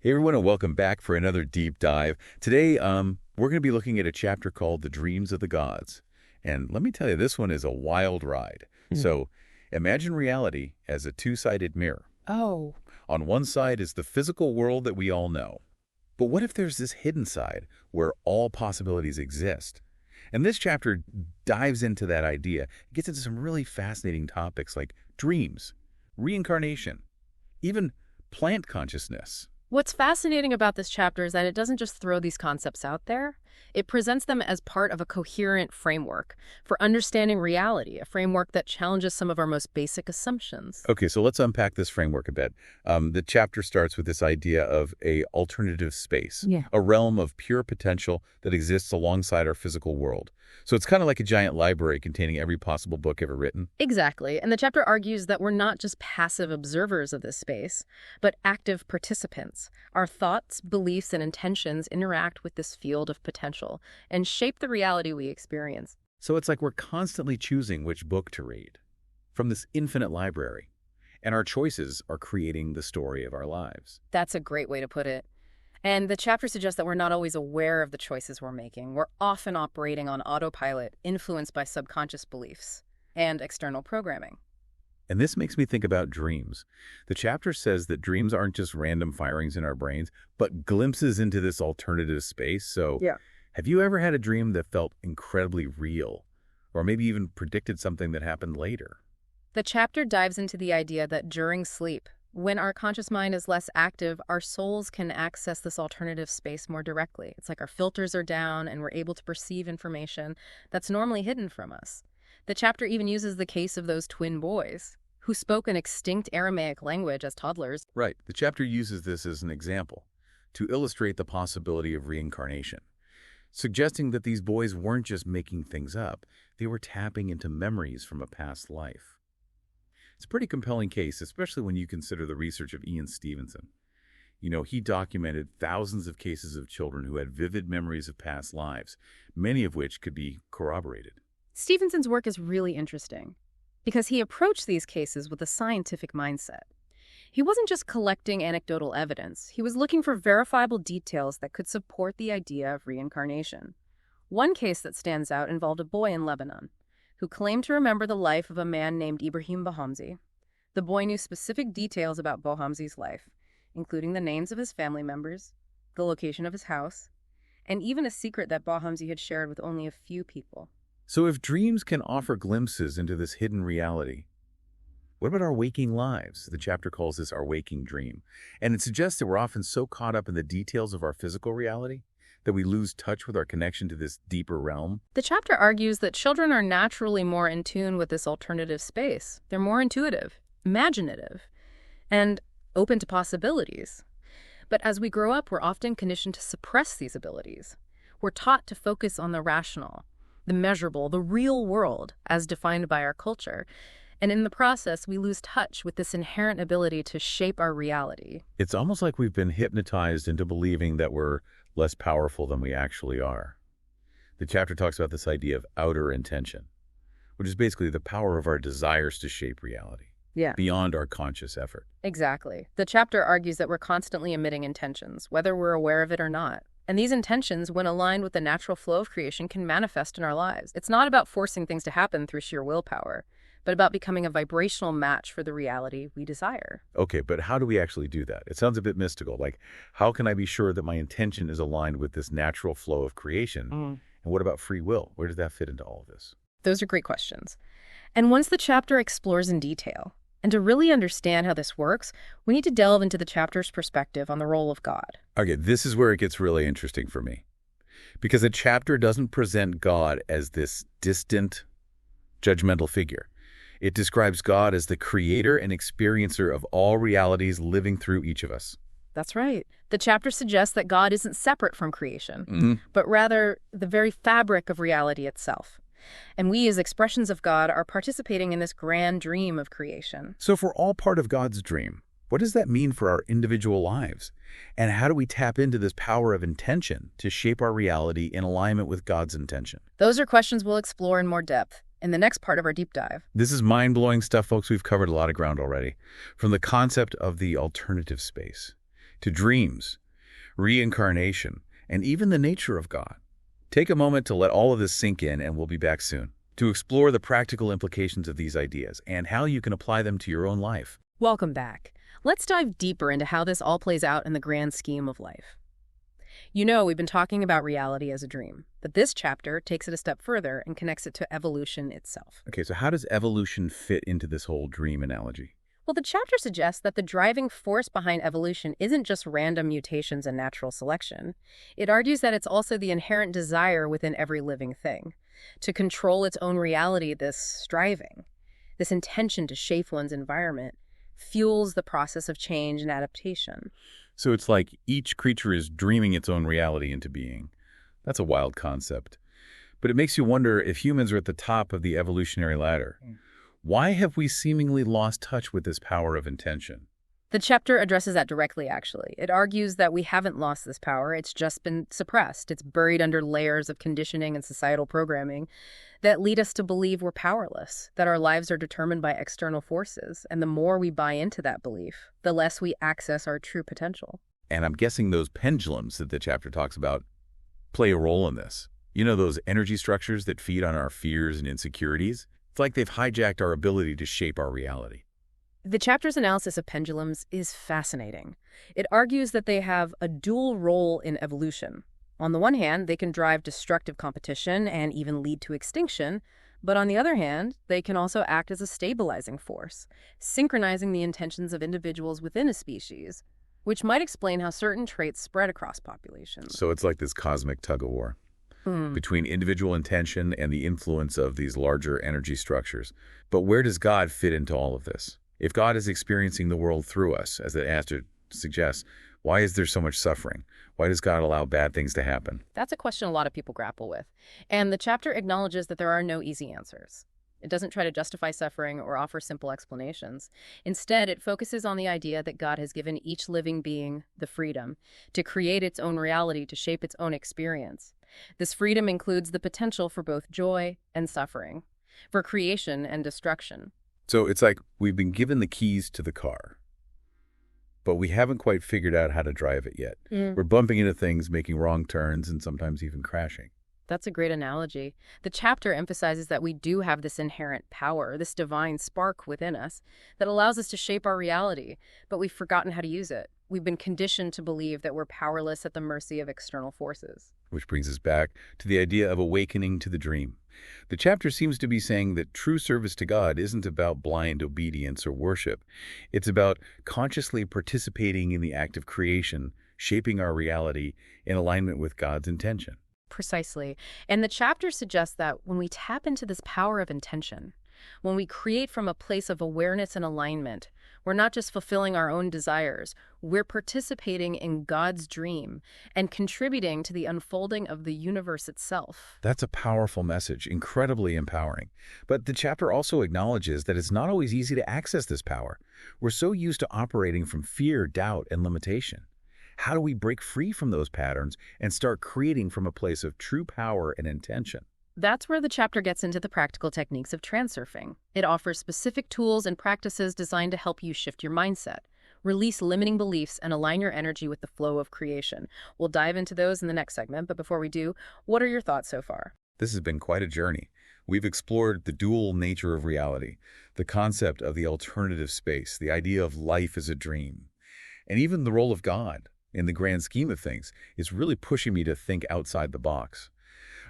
Hey everyone, and welcome back for another deep dive. Today, we're going to be looking at a chapter called The Dreams of the Gods. And let me tell you, this one is a wild ride. So, imagine reality as a two-sided mirror. Oh, On one side is the physical world that we all know. But what if there's this hidden side where all possibilities exist? And this chapter dives into that idea. It gets into some really fascinating topics like dreams, reincarnation, even plant consciousness. what's fascinating about this chapter is that it doesn't just throw these concepts out there. It presents them as part of a coherent framework for understanding reality, a framework that challenges some of our most basic assumptions. Okay, so let's unpack this framework a bit. The chapter starts with this idea of a alternative space, Yeah. a realm of pure potential that exists alongside our physical world. So it's kind of like a giant library containing every possible book ever written. Exactly. And the chapter argues that we're not just passive observers of this space, but active participants. Our thoughts, beliefs, and intentions interact with this field of potential and shape the reality we experience. So it's like we're constantly choosing which book to read from this infinite library. And our choices are creating the story of our lives. That's a great way to put it. And the chapter suggests that we're not always aware of the choices we're making. We're often operating on autopilot, influenced by subconscious beliefs and external programming. And this makes me think about dreams. The chapter says that dreams aren't just random firings in our brains, but glimpses into this alternative space. So have you ever had a dream that felt incredibly real, or maybe even predicted something that happened later? The chapter dives into the idea that during sleep, when our conscious mind is less active, our souls can access this alternative space more directly. It's like our filters are down and we're able to perceive information that's normally hidden from us. The chapter even uses the case of those twin boys who spoke an extinct Aramaic language as toddlers. Right. The chapter uses this as an example to illustrate the possibility of reincarnation, suggesting that these boys weren't just making things up, they were tapping into memories from a past life. It's a pretty compelling case, especially when you consider the research of Ian Stevenson. You know, he documented thousands of cases of children who had vivid memories of past lives, many of which could be corroborated. Stevenson's work is really interesting because he approached these cases with a scientific mindset. He wasn't just collecting anecdotal evidence. He was looking for verifiable details that could support the idea of reincarnation. One case that stands out involved a boy in Lebanon who claimed to remember the life of a man named Ibrahim Bohamzi. The boy knew specific details about Bohamzi's life, including the names of his family members, the location of his house, and even a secret that Bohamzi had shared with only a few people. So if dreams can offer glimpses into this hidden reality, what about our waking lives? The chapter calls this our waking dream. And it suggests that we're often so caught up in the details of our physical reality that we lose touch with our connection to this deeper realm. The chapter argues that children are naturally more in tune with this alternative space. They're more intuitive, imaginative, and open to possibilities. But as we grow up, we're often conditioned to suppress these abilities. We're taught to focus on the rational, the measurable, the real world as defined by our culture. And in the process, we lose touch with this inherent ability to shape our reality. It's almost like we've been hypnotized into believing that we're less powerful than we actually are. The chapter talks about this idea of outer intention, which is basically the power of our desires to shape reality beyond our conscious effort. Exactly. The chapter argues that we're constantly emitting intentions, whether we're aware of it or not. And these intentions, when aligned with the natural flow of creation, can manifest in our lives. It's not about forcing things to happen through sheer willpower, but about becoming a vibrational match for the reality we desire. Okay, but how do we actually do that? It sounds a bit mystical. Like, how can I be sure that my intention is aligned with this natural flow of creation? And what about free will? Where does that fit into all of this? Those are great questions. And once the chapter explores in detail, and to really understand how this works, we need to delve into the chapter's perspective on the role of God. Okay, this is where it gets really interesting for me. Because the chapter doesn't present God as this distant, judgmental figure. It describes God as the creator and experiencer of all realities living through each of us. That's right. The chapter suggests that God isn't separate from creation, but rather the very fabric of reality itself. And we, as expressions of God, are participating in this grand dream of creation. So if we're all part of God's dream, what does that mean for our individual lives? And how do we tap into this power of intention to shape our reality in alignment with God's intention? Those are questions we'll explore in more depth in the next part of our deep dive. This is mind-blowing stuff, folks. We've covered a lot of ground already. From the concept of the alternative space to dreams, reincarnation, and even the nature of God. Take a moment to let all of this sink in, and we'll be back soon to explore the practical implications of these ideas and how you can apply them to your own life. Welcome back. Let's dive deeper into how this all plays out in the grand scheme of life. You know, we've been talking about reality as a dream, but this chapter takes it a step further and connects it to evolution itself. Okay, so how does evolution fit into this whole dream analogy? Well, the chapter suggests that the driving force behind evolution isn't just random mutations and natural selection. It argues that it's also the inherent desire within every living thing to control its own reality. This striving, this intention to shape one's environment, fuels the process of change and adaptation. So it's like each creature is dreaming its own reality into being. That's a wild concept. But it makes you wonder if humans are at the top of the evolutionary ladder. Why have we seemingly lost touch with this power of intention? The chapter addresses that directly, actually. It argues that we haven't lost this power. It's just been suppressed. It's buried under layers of conditioning and societal programming that lead us to believe we're powerless, that our lives are determined by external forces. And the more we buy into that belief, the less we access our true potential. And I'm guessing those pendulums that the chapter talks about play a role in this. You know, those energy structures that feed on our fears and insecurities? It's like they've hijacked our ability to shape our reality. The chapter's analysis of pendulums is fascinating. It argues that they have a dual role in evolution. On the one hand, they can drive destructive competition and even lead to extinction, but on the other hand, they can also act as a stabilizing force, synchronizing the intentions of individuals within a species, which might explain how certain traits spread across populations. So it's like this cosmic tug-of-war between individual intention and the influence of these larger energy structures. But where does God fit into all of this? If God is experiencing the world through us, as the answer suggests, why is there so much suffering? Why does God allow bad things to happen? That's a question a lot of people grapple with. And the chapter acknowledges that there are no easy answers. It doesn't try to justify suffering or offer simple explanations. Instead, it focuses on the idea that God has given each living being the freedom to create its own reality, to shape its own experience. This freedom includes the potential for both joy and suffering, for creation and destruction. So it's like we've been given the keys to the car, but we haven't quite figured out how to drive it yet. We're bumping into things, making wrong turns, and sometimes even crashing. That's a great analogy. The chapter emphasizes that we do have this inherent power, this divine spark within us that allows us to shape our reality, but we've forgotten how to use it. We've been conditioned to believe that we're powerless at the mercy of external forces. Which brings us back to the idea of awakening to the dream. The chapter seems to be saying that true service to God isn't about blind obedience or worship. It's about consciously participating in the act of creation, shaping our reality in alignment with God's intention. Precisely. And the chapter suggests that when we tap into this power of intention, when we create from a place of awareness and alignment, we're not just fulfilling our own desires, we're participating in God's dream and contributing to the unfolding of the universe itself. That's a powerful message, incredibly empowering. But the chapter also acknowledges that it's not always easy to access this power. We're so used to operating from fear, doubt, and limitation. How do we break free from those patterns and start creating from a place of true power and intention? That's where the chapter gets into the practical techniques of transurfing. It offers specific tools and practices designed to help you shift your mindset, release limiting beliefs, and align your energy with the flow of creation. We'll dive into those in the next segment, but before we do, what are your thoughts so far? This has been quite a journey. We've explored the dual nature of reality, the concept of the alternative space, the idea of life as a dream, and even the role of God in the grand scheme of things is really pushing me to think outside the box.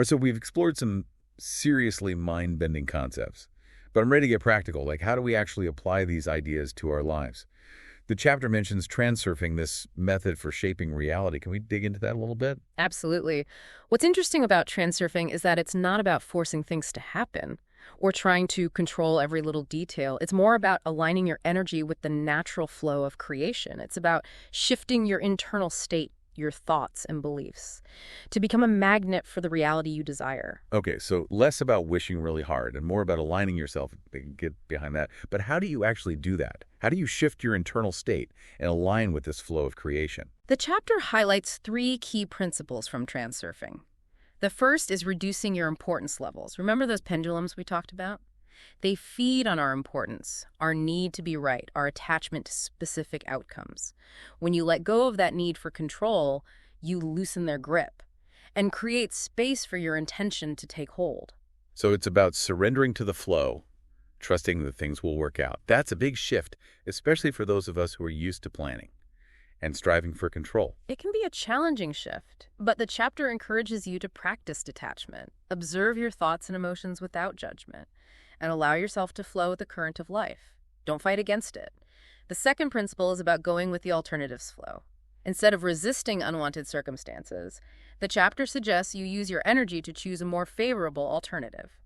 So we've explored some seriously mind-bending concepts, but I'm ready to get practical. Like, how do we actually apply these ideas to our lives? The chapter mentions transurfing, this method for shaping reality. Can we dig into that a little bit? Absolutely. What's interesting about transurfing is that it's not about forcing things to happen or trying to control every little detail. It's more about aligning your energy with the natural flow of creation. It's about shifting your internal state, your thoughts and beliefs, to become a magnet for the reality you desire. Okay, so less about wishing really hard and more about aligning yourself. Get behind that. But how do you actually do that? How do you shift your internal state and align with this flow of creation? The chapter highlights 3 key principles from transurfing. The first is reducing your importance levels. Remember those pendulums we talked about? They feed on our importance, our need to be right, our attachment to specific outcomes. When you let go of that need for control, you loosen their grip and create space for your intention to take hold. So it's about surrendering to the flow, trusting that things will work out. That's a big shift, especially for those of us who are used to planning and striving for control. It can be a challenging shift, but the chapter encourages you to practice detachment, observe your thoughts and emotions without judgment, and allow yourself to flow with the current of life. Don't fight against it. The second principle is about going with the alternatives flow. Instead of resisting unwanted circumstances, the chapter suggests you use your energy to choose a more favorable alternative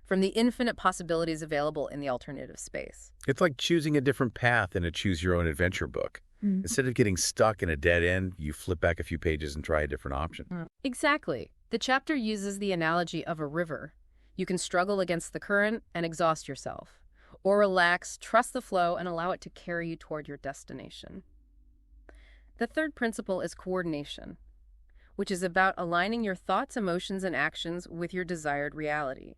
from the infinite possibilities available in the alternative space. It's like choosing a different path in a choose-your-own-adventure book. Instead of getting stuck in a dead end, you flip back a few pages and try a different option. Exactly. The chapter uses the analogy of a river. You can struggle against the current and exhaust yourself, or relax, trust the flow, and allow it to carry you toward your destination. The third principle is coordination, which is about aligning your thoughts, emotions, and actions with your desired reality.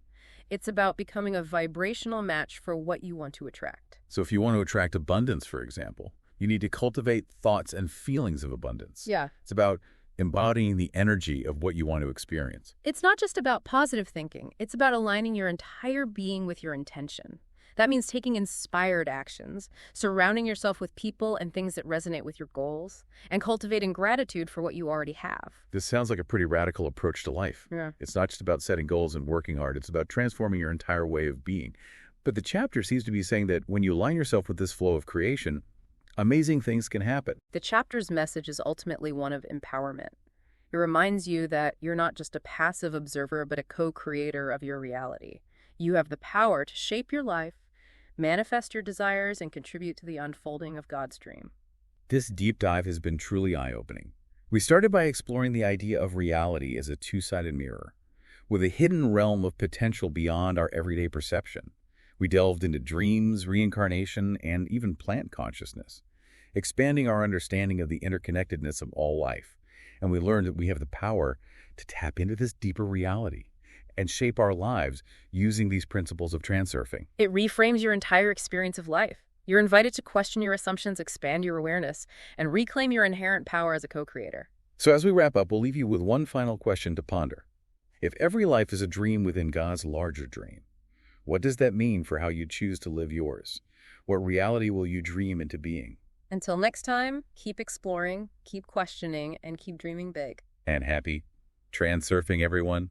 It's about becoming a vibrational match for what you want to attract. So if you want to attract abundance, for example, you need to cultivate thoughts and feelings of abundance. Yeah. It's about embodying the energy of what you want to experience. It's not just about positive thinking. It's about aligning your entire being with your intention. That means taking inspired actions, surrounding yourself with people and things that resonate with your goals, and cultivating gratitude for what you already have. This sounds like a pretty radical approach to life. Yeah. It's not just about setting goals and working hard. It's about transforming your entire way of being. But the chapter seems to be saying that when you align yourself with this flow of creation, amazing things can happen. The chapter's message is ultimately one of empowerment. It reminds you that you're not just a passive observer, but a co-creator of your reality. You have the power to shape your life, manifest your desires, and contribute to the unfolding of God's dream. This deep dive has been truly eye-opening. We started by exploring the idea of reality as a two-sided mirror, with a hidden realm of potential beyond our everyday perception. We delved into dreams, reincarnation, and even plant consciousness, expanding our understanding of the interconnectedness of all life. And we learned that we have the power to tap into this deeper reality and shape our lives using these principles of transurfing. It reframes your entire experience of life. You're invited to question your assumptions, expand your awareness, and reclaim your inherent power as a co-creator. So as we wrap up, we'll leave you with one final question to ponder. If every life is a dream within God's larger dream, what does that mean for how you choose to live yours? What reality will you dream into being? Until next time, keep exploring, keep questioning, and keep dreaming big. And happy transurfing, everyone.